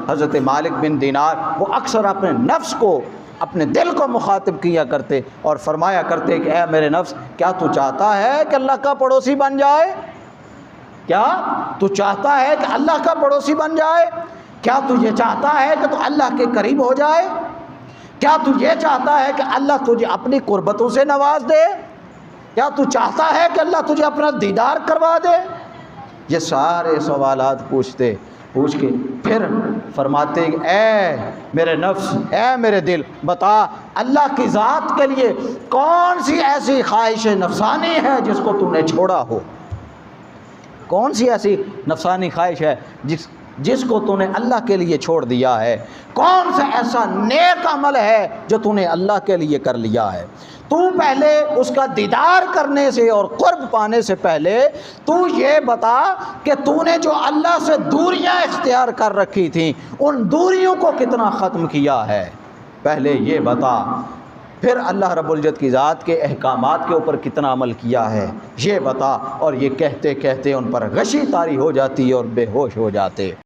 حضرت مالک بن دینار وہ اکثر اپنے نفس کو، اپنے دل کو مخاطب کیا کرتے اور فرمایا کرتے کہ اے میرے نفس، کیا تو چاہتا ہے کہ اللہ کا پڑوسی بن جائے؟ کیا تو چاہتا ہے کہ اللہ کا پڑوسی بن جائے؟ کیا تو یہ چاہتا ہے کہ تو اللہ کے قریب ہو جائے؟ کیا تو یہ چاہتا ہے کہ اللہ تجھے اپنی قربتوں سے نواز دے؟ کیا تو چاہتا ہے کہ اللہ تجھے اپنا دیدار کروا دے؟ یہ سارے سوالات پوچھ کے پھر فرماتے اے میرے نفس، اے میرے دل، بتا اللہ کی ذات کے لیے کون سی ایسی خواہش نفسانی ہے جس کو تم نے چھوڑا ہو؟ کون سی ایسی نفسانی خواہش ہے جس کو تو نے اللہ کے لیے چھوڑ دیا ہے؟ کون سا ایسا نیک عمل ہے جو تو نے اللہ کے لیے کر لیا ہے؟ تو پہلے اس کا دیدار کرنے سے اور قرب پانے سے پہلے تو یہ بتا کہ تو نے جو اللہ سے دوریاں اختیار کر رکھی تھیں ان دوریوں کو کتنا ختم کیا ہے، پہلے یہ بتا۔ پھر اللہ رب العزت کی ذات کے احکامات کے اوپر کتنا عمل کیا ہے یہ بتا۔ اور یہ کہتے کہتے ان پر غشی طاری ہو جاتی اور بے ہوش ہو جاتے۔